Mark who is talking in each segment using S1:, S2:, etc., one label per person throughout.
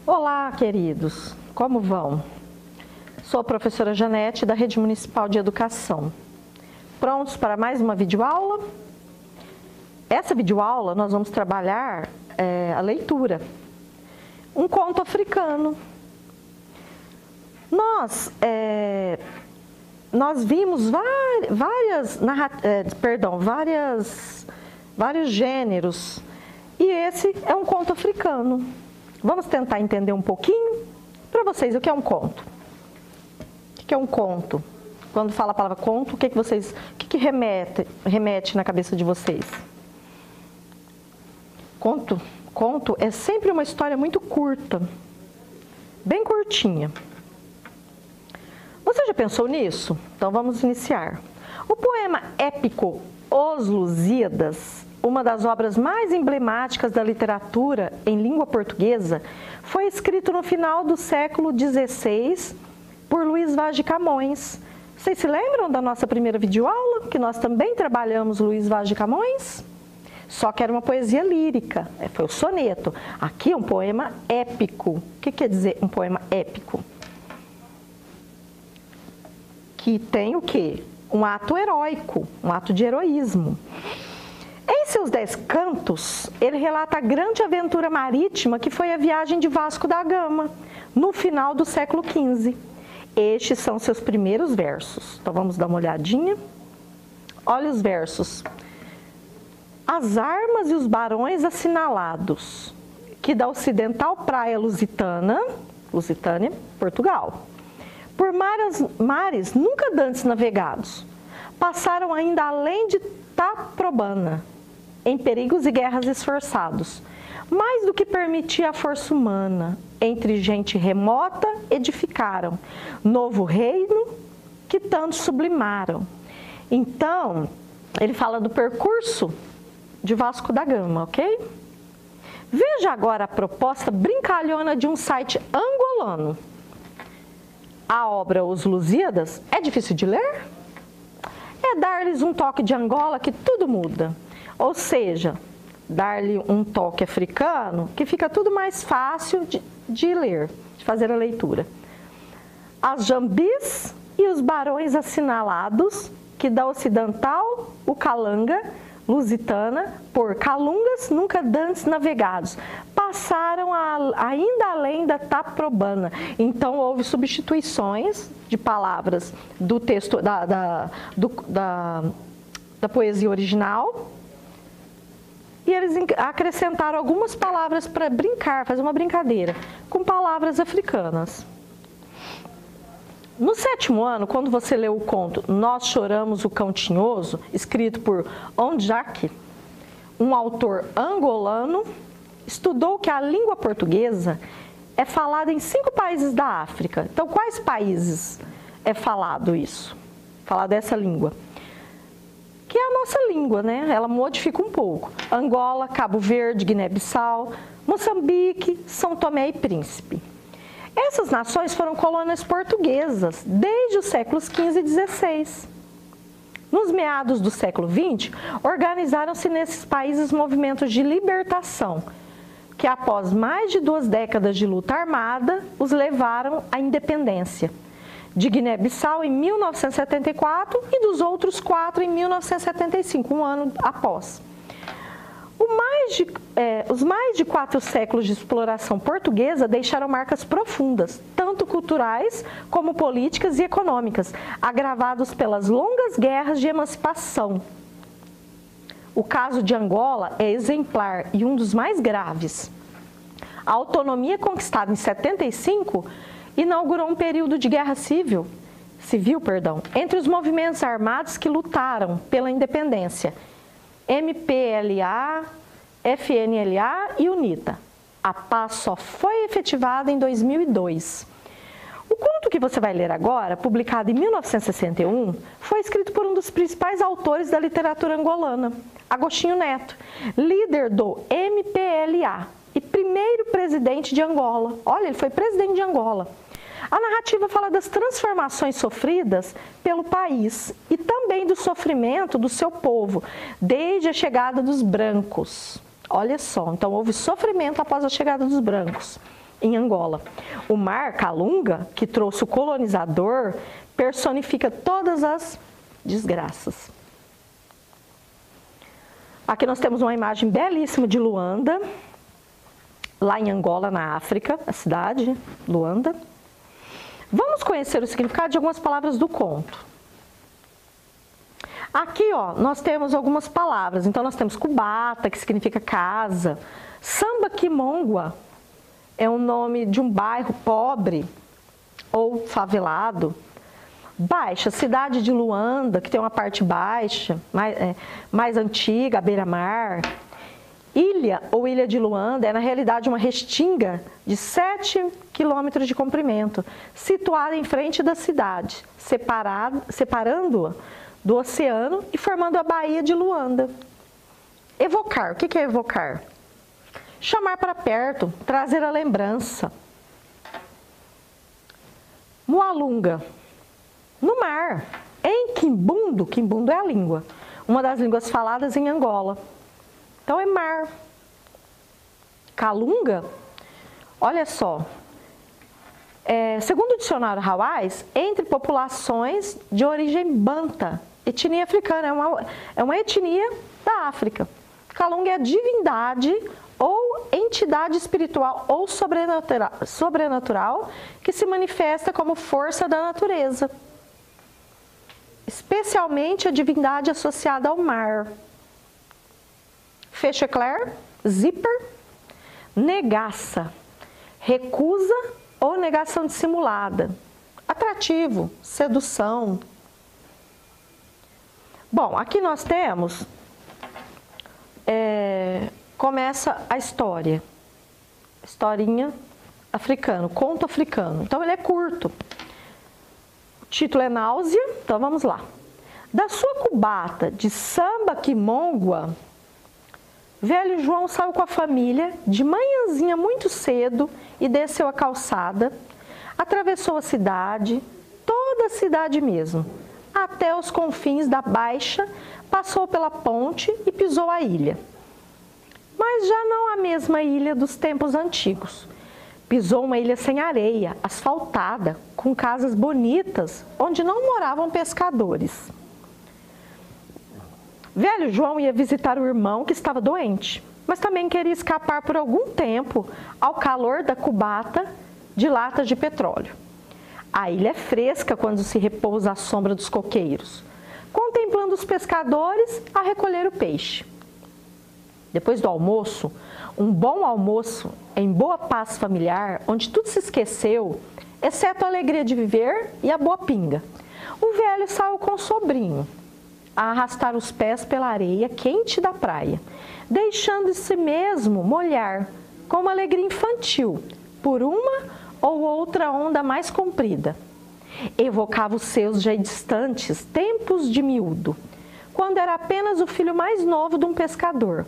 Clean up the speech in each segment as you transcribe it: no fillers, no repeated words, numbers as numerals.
S1: Olá, queridos, como vão? Sou a professora Janete, da Rede Municipal de Educação. Prontos para mais uma videoaula? Essa videoaula nós vamos trabalhar a leitura. Um conto africano. Nós vimos vários gêneros e esse é um conto africano. Vamos tentar entender um pouquinho para vocês o que é um conto. O que é um conto? Quando fala a palavra conto, o que remete na cabeça de vocês? Conto é sempre uma história muito curta, bem curtinha. Você já pensou nisso? Então vamos iniciar. O poema épico Os Lusíadas, uma das obras mais emblemáticas da literatura em língua portuguesa, foi escrito no final do século XVI por Luís Vaz de Camões. Vocês se lembram da nossa primeira videoaula, que nós também trabalhamos Luís Vaz de Camões? Só que era uma poesia lírica, foi o soneto. Aqui é um poema épico. O que quer dizer um poema épico? Que tem o quê? Um ato heróico, um ato de heroísmo. Em seus 10 cantos, ele relata a grande aventura marítima que foi a viagem de Vasco da Gama, no final do século XV. Estes são seus primeiros versos. Então vamos dar uma olhadinha. Olha os versos. As armas e os barões assinalados, que da ocidental praia Lusitânia, Portugal, por mares nunca dantes navegados, passaram ainda além de Taprobana, em perigos e guerras esforçados, mais do que permitia a força humana, entre gente remota edificaram, novo reino que tanto sublimaram. Então, ele fala do percurso de Vasco da Gama, ok? Veja agora a proposta brincalhona de um site angolano. A obra Os Lusíadas é difícil de ler? É dar-lhes um toque de Angola que tudo muda. Ou seja, dar-lhe um toque africano que fica tudo mais fácil de ler, de fazer a leitura. As jambis e os barões assinalados, que da ocidental o calanga, Lusitana, por calungas nunca dantes navegados, passaram ainda além da Taprobana. Então houve substituições de palavras do texto da poesia original e eles acrescentaram algumas palavras para brincar, fazer uma brincadeira com palavras africanas. No 7º ano, quando você leu o conto Nós Choramos o Cão Tinhoso, escrito por Ondjak, um autor angolano, estudou que a língua portuguesa é falada em 5 países da África. Então, quais países é falado isso? Falada essa língua? Que é a nossa língua, né? Ela modifica um pouco. Angola, Cabo Verde, Guiné-Bissau, Moçambique, São Tomé e Príncipe. Essas nações foram colônias portuguesas desde os séculos XV e XVI. Nos meados do século XX, organizaram-se nesses países movimentos de libertação, que após mais de 2 décadas de luta armada, os levaram à independência. De Guiné-Bissau em 1974 e dos outros 4 em 1975, um ano após. Os mais de 4 séculos de exploração portuguesa deixaram marcas profundas, tanto culturais como políticas e econômicas, agravados pelas longas guerras de emancipação. O caso de Angola é exemplar e um dos mais graves. A autonomia conquistada em 75 inaugurou um período de guerra civil, entre os movimentos armados que lutaram pela independência, MPLA, FNLA e UNITA. A paz só foi efetivada em 2002. O conto que você vai ler agora, publicado em 1961, foi escrito por um dos principais autores da literatura angolana, Agostinho Neto, líder do MPLA e primeiro presidente de Angola. Olha, ele foi presidente de Angola. A narrativa fala das transformações sofridas pelo país e também do sofrimento do seu povo, desde a chegada dos brancos. Olha só, então houve sofrimento após a chegada dos brancos. em Angola. O mar Calunga, que trouxe o colonizador, personifica todas as desgraças. Aqui nós temos uma imagem belíssima de Luanda, lá em Angola, na África, a cidade, Luanda. Vamos conhecer o significado de algumas palavras do conto. Aqui, ó, nós temos algumas palavras. Então, nós temos Cubata, que significa casa. Samba-Kimongwa é o nome de um bairro pobre ou favelado. Baixa, cidade de Luanda, que tem uma parte baixa, mais antiga, à beira-mar. Ilha ou Ilha de Luanda é, na realidade, uma restinga de 7 quilômetros de comprimento, situada em frente da cidade, separando-a do oceano e formando a Baía de Luanda. Evocar, o que é evocar? Chamar para perto, trazer a lembrança. Mualunga, no mar. Em Quimbundo, Quimbundo é a língua, uma das línguas faladas em Angola. Então é mar. Calunga, olha só, segundo o dicionário Hawais, entre populações de origem banta, etnia africana, é uma etnia da África. Calunga é a divindade ou entidade espiritual ou sobrenatural que se manifesta como força da natureza, especialmente a divindade associada ao mar. Fechecler, zíper, negaça, recusa ou negação dissimulada, atrativo, sedução. Bom, aqui nós temos, começa a história, historinha africano, conto africano. Então ele é curto. O título é Náusea, então vamos lá. Da sua cubata de Samba-Kimongwa, velho João saiu com a família de manhãzinha muito cedo e desceu a calçada, atravessou a cidade, toda a cidade mesmo, até os confins da Baixa, passou pela ponte e pisou a ilha. Mas já não a mesma ilha dos tempos antigos. Pisou uma ilha sem areia, asfaltada, com casas bonitas, onde não moravam pescadores. Velho João ia visitar o irmão que estava doente, mas também queria escapar por algum tempo ao calor da cubata de latas de petróleo. A ilha é fresca quando se repousa à sombra dos coqueiros, contemplando os pescadores a recolher o peixe. Depois do almoço, um bom almoço em boa paz familiar, onde tudo se esqueceu, exceto a alegria de viver e a boa pinga. O velho saiu com o sobrinho a arrastar os pés pela areia quente da praia, deixando-se mesmo molhar com uma alegria infantil por uma ou outra onda mais comprida. Evocava os seus já distantes tempos de miúdo, quando era apenas o filho mais novo de um pescador.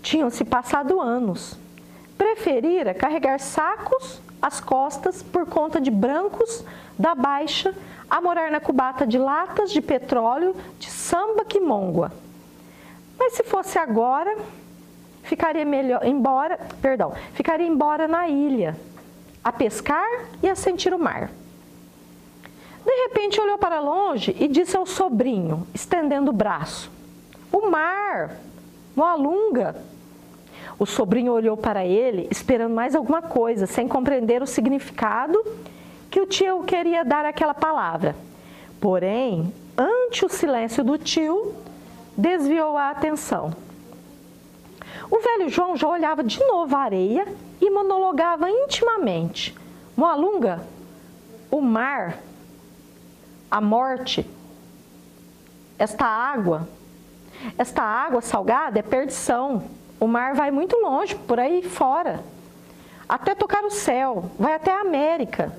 S1: Tinham-se passado anos. Preferira carregar sacos às costas por conta de brancos da Baixa a morar na cubata de latas de petróleo de Samba-Kimongwa. Mas se fosse agora, ficaria embora na ilha, a pescar e a sentir o mar. De repente olhou para longe e disse ao sobrinho, estendendo o braço: "O mar, Mualunga." O sobrinho olhou para ele, esperando mais alguma coisa, sem compreender o significado que o tio queria dar àquela palavra. Porém, ante o silêncio do tio, desviou a atenção. O velho João já olhava de novo a areia e monologava intimamente: "Mualunga, o mar, a morte, esta água salgada é perdição. O mar vai muito longe, por aí fora, até tocar o céu, vai até a América.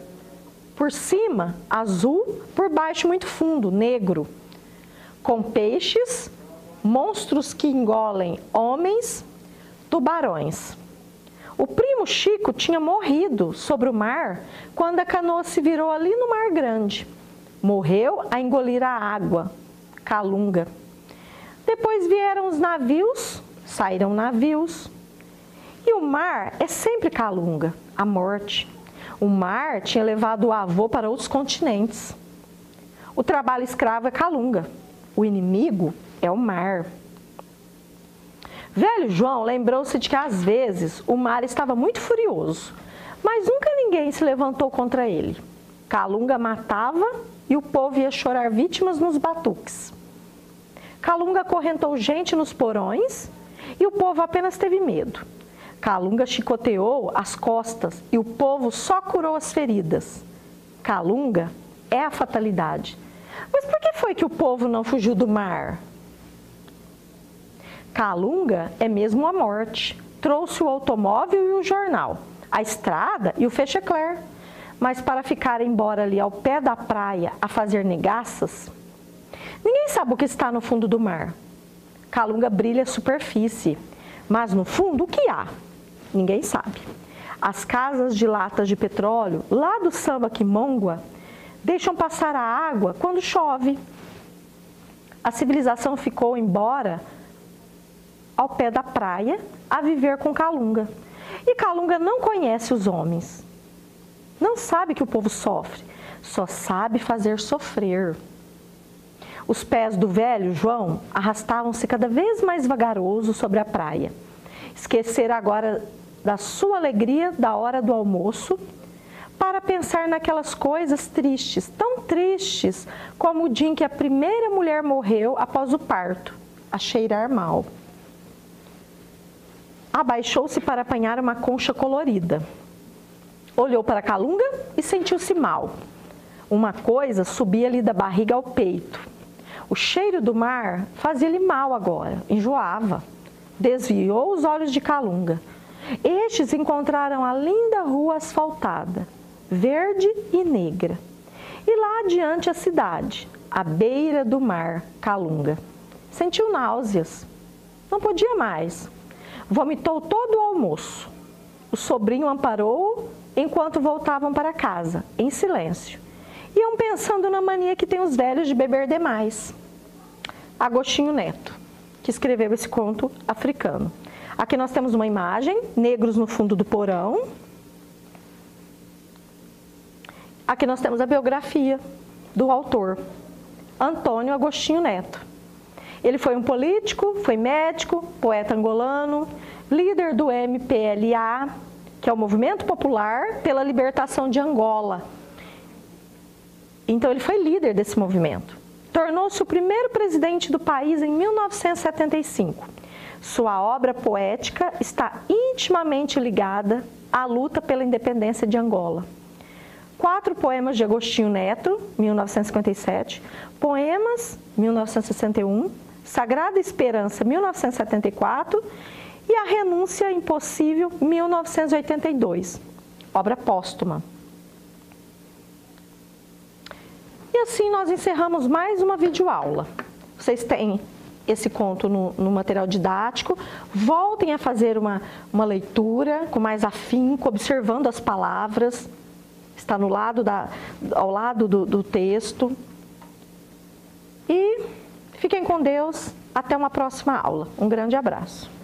S1: Por cima, azul, por baixo, muito fundo, negro, com peixes, monstros que engolem homens, tubarões." O primo Chico tinha morrido sobre o mar quando a canoa se virou ali no Mar Grande. Morreu a engolir a água, Calunga. Depois vieram os navios, saíram navios. E o mar é sempre Calunga, a morte. O mar tinha levado o avô para outros continentes. O trabalho escravo é Calunga. O inimigo é o mar. Velho João lembrou-se de que às vezes o mar estava muito furioso, mas nunca ninguém se levantou contra ele. Calunga matava e o povo ia chorar vítimas nos batuques. Calunga acorrentou gente nos porões e o povo apenas teve medo. Calunga chicoteou as costas e o povo só curou as feridas. Calunga é a fatalidade. Mas por que foi que o povo não fugiu do mar? Calunga é mesmo a morte. Trouxe o automóvel e o jornal, a estrada e o fechecler. Mas para ficar embora ali ao pé da praia a fazer negaças, ninguém sabe o que está no fundo do mar. Calunga brilha a superfície, mas no fundo o que há? Ninguém sabe. As casas de latas de petróleo, lá do Samba Quimongua, deixam passar a água quando chove. A civilização ficou embora ao pé da praia a viver com Calunga. E Calunga não conhece os homens. Não sabe que o povo sofre, só sabe fazer sofrer. Os pés do velho João arrastavam-se cada vez mais vagaroso sobre a praia. Esquecer agora da sua alegria da hora do almoço para pensar naquelas coisas tristes, tão tristes como o dia em que a primeira mulher morreu após o parto, a cheirar mal. Abaixou-se para apanhar uma concha colorida. Olhou para Calunga e sentiu-se mal. Uma coisa subia-lhe da barriga ao peito. O cheiro do mar fazia-lhe mal agora, enjoava. Desviou os olhos de Calunga. Estes encontraram a linda rua asfaltada, verde e negra. E lá adiante a cidade, à beira do mar, Calunga. Sentiu náuseas. Não podia mais. Vomitou todo o almoço. O sobrinho amparou enquanto voltavam para casa, em silêncio. Iam pensando na mania que tem os velhos de beber demais. Agostinho Neto, que escreveu esse conto africano. Aqui nós temos uma imagem, negros no fundo do porão. Aqui nós temos a biografia do autor, Antônio Agostinho Neto. Ele foi um político, foi médico, poeta angolano, líder do MPLA, que é o Movimento Popular pela Libertação de Angola. Então ele foi líder desse movimento. Tornou-se o primeiro presidente do país em 1975. Sua obra poética está intimamente ligada à luta pela independência de Angola. 4 poemas de Agostinho Neto, 1957, Poemas, 1961, Sagrada Esperança, 1974 e A Renúncia Impossível, 1982, obra póstuma. E assim nós encerramos mais uma videoaula. Vocês têm esse conto no material didático, voltem a fazer uma leitura com mais afinco, observando as palavras, está ao lado do texto. E fiquem com Deus, até uma próxima aula. Um grande abraço.